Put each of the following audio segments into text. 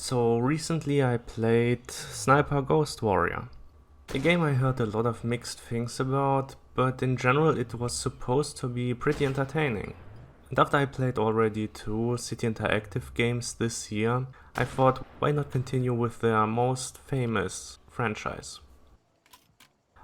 So recently I played Sniper Ghost Warrior, a game I heard a lot of mixed things about, but in general it was supposed to be pretty entertaining. And after I played already 2 City Interactive games this year, I thought why not continue with their most famous franchise.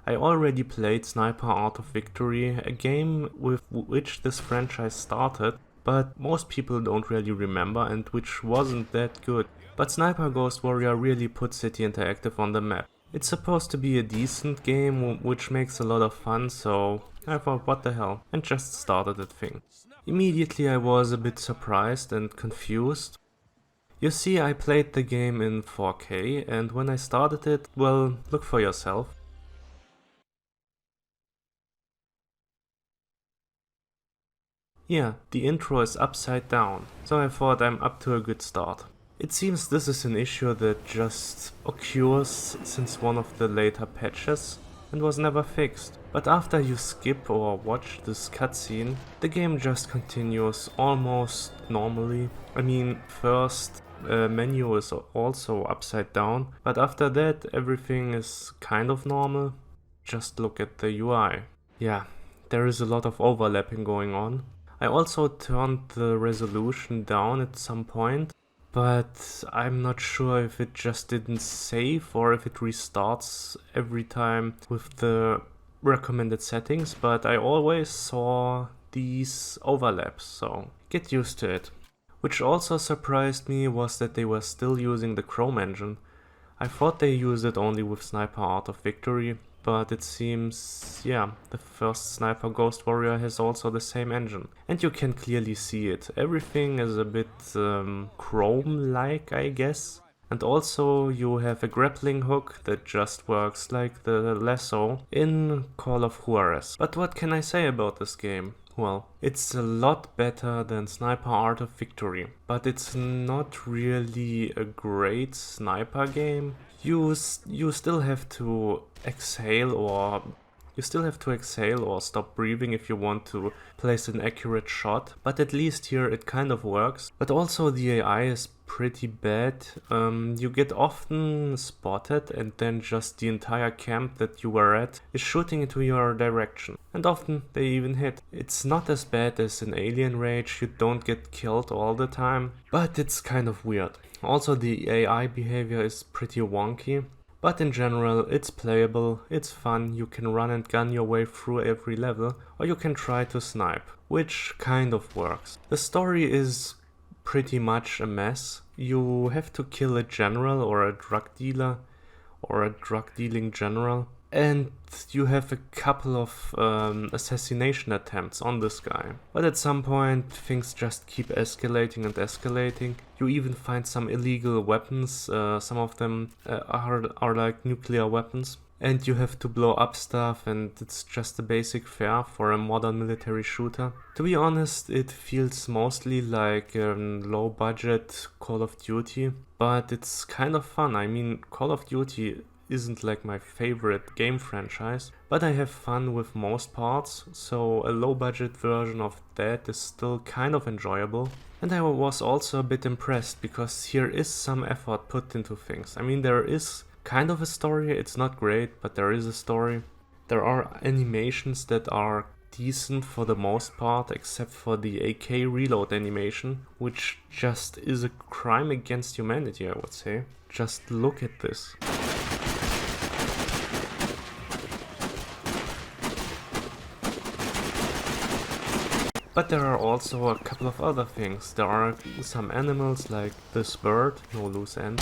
I already played Sniper Art of Victory, a game with which this franchise started, but most people don't really remember and which wasn't that good. But Sniper Ghost Warrior really put City Interactive on the map. It's supposed to be a decent game which makes a lot of fun, so I thought what the hell, and just started the thing. Immediately I was a bit surprised and confused. You see, I played the game in 4K, and when I started it, well, look for yourself. Yeah, the intro is upside down, so I thought I'm up to a good start. It seems this is an issue that just occurs since one of the later patches and was never fixed. But after you skip or watch this cutscene, the game just continues almost normally. I mean, first menu is also upside down, but after that everything is kind of normal. Just look at the UI. Yeah, there is a lot of overlapping going on. I also turned the resolution down at some point, but I'm not sure if it just didn't save or if it restarts every time with the recommended settings, but I always saw these overlaps, so get used to it. Which also surprised me was that they were still using the Chrome engine. I thought they used it only with Sniper Art of Victory, but it seems, yeah, the first Sniper Ghost Warrior has also the same engine. And you can clearly see it. Everything is a bit Chrome-like, I guess. And also you have a grappling hook that just works like the lasso in Call of Juarez. But what can I say about this game? Well, it's a lot better than Sniper Art of Victory, but it's not really a great sniper game. You still have to exhale or stop breathing if you want to place an accurate shot, but at least here it kind of works. But also the AI is pretty bad. You get often spotted and then just the entire camp that you were at is shooting into your direction. And often they even hit. It's not as bad as in Alien Rage, you don't get killed all the time, but it's kind of weird. Also the AI behavior is pretty wonky. But in general, it's playable, it's fun, you can run and gun your way through every level, or you can try to snipe, which kind of works. The story is pretty much a mess. You have to kill a general or a drug dealer, or a drug dealing general, and you have a couple of assassination attempts on this guy. But at some point things just keep escalating and escalating. You even find some illegal weapons, some of them are like nuclear weapons. And you have to blow up stuff, and it's just a basic fare for a modern military shooter. To be honest, it feels mostly like a low budget Call of Duty, but it's kind of fun. I mean, Call of Duty isn't like my favorite game franchise, but I have fun with most parts, so a low budget version of that is still kind of enjoyable. And I was also a bit impressed because here is some effort put into things. I mean, there is kind of a story, it's not great, but there is a story. There are animations that are decent for the most part, except for the AK reload animation, which just is a crime against humanity, I would say. Just look at this. But there are also a couple of other things. There are some animals like this bird, no loose end.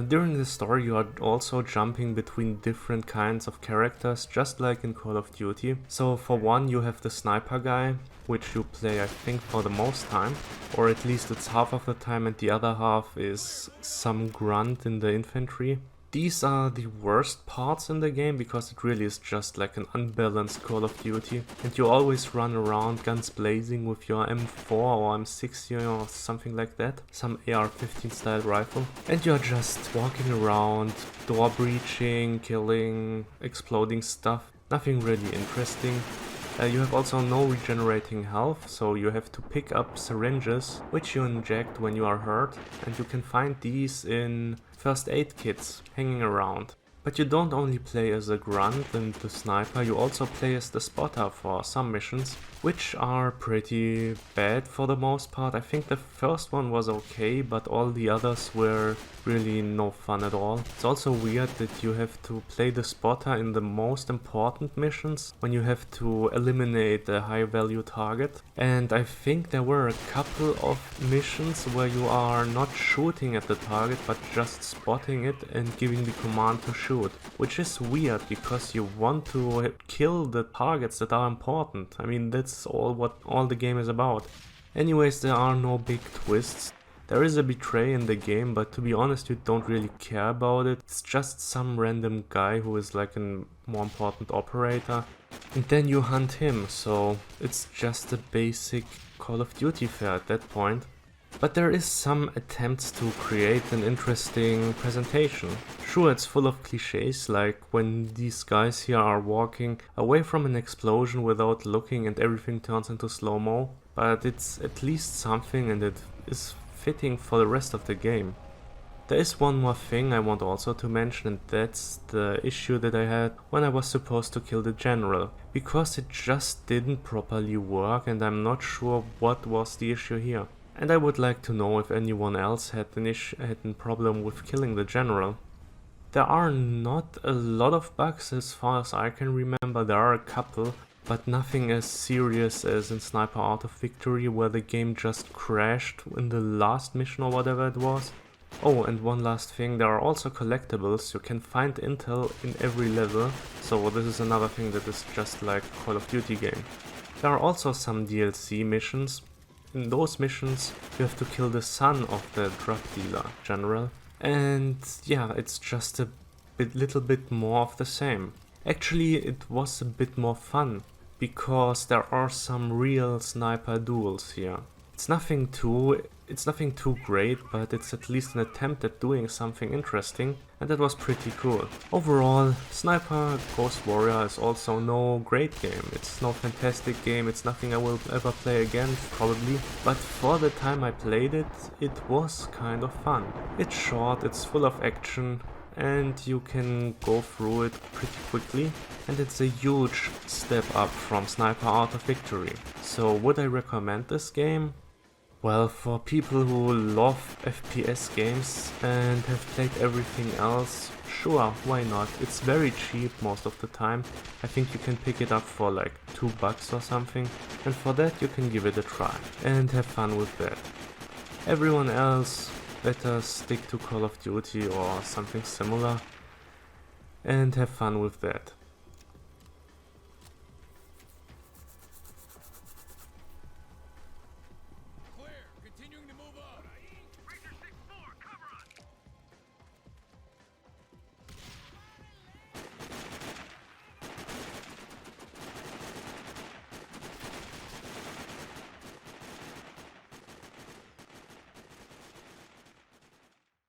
During the story you are also jumping between different kinds of characters, just like in Call of Duty. So for one you have the sniper guy, which you play I think for the most time, or at least it's half of the time, and the other half is some grunt in the infantry. These are the worst parts in the game because it really is just like an unbalanced Call of Duty, and you always run around guns blazing with your M4 or M60 or something like that, some AR-15 style rifle, and you're just walking around, door breaching, killing, exploding stuff, nothing really interesting. You have also no regenerating health, so you have to pick up syringes, which you inject when you are hurt, and you can find these in first aid kits hanging around. But you don't only play as a grunt and the sniper, you also play as the spotter for some missions, which are pretty bad for the most part. I think the first one was okay, but all the others were really no fun at all. It's also weird that you have to play the spotter in the most important missions when you have to eliminate a high value target. And I think there were a couple of missions where you are not shooting at the target but just spotting it and giving the command to shoot, which is weird because you want to kill the targets that are important. I mean, that's what all the game is about. Anyways, there are no big twists. There is a betray in the game, but to be honest, you don't really care about it. It's just some random guy who is like a more important operator, and then you hunt him, so it's just a basic Call of Duty fare at that point. But there is some attempts to create an interesting presentation. Sure, it's full of cliches, like when these guys here are walking away from an explosion without looking and everything turns into slow-mo, but it's at least something and it is fitting for the rest of the game. There is one more thing I want also to mention, and that's the issue that I had when I was supposed to kill the general, because it just didn't properly work and I'm not sure what was the issue here. And I would like to know if anyone else had a problem with killing the general. There are not a lot of bugs as far as I can remember. There are a couple, but nothing as serious as in Sniper Art of Victory, where the game just crashed in the last mission or whatever it was. Oh, and one last thing, there are also collectibles. You can find intel in every level, so this is another thing that is just like a Call of Duty game. There are also some DLC missions. In those missions, you have to kill the son of the drug dealer general, and yeah, it's just a little bit more of the same. Actually, it was a bit more fun, because there are some real sniper duels here. It's nothing too great, but it's at least an attempt at doing something interesting, and that was pretty cool. Overall, Sniper Ghost Warrior is also no great game. It's no fantastic game, it's nothing I will ever play again, probably. But for the time I played it, it was kind of fun. It's short, it's full of action, and you can go through it pretty quickly, and it's a huge step up from Sniper Art of Victory. So would I recommend this game? Well, for people who love FPS games and have played everything else, sure, why not? It's very cheap most of the time. I think you can pick it up for like $2 or something, and for that you can give it a try and have fun with that. Everyone else, better stick to Call of Duty or something similar and have fun with that.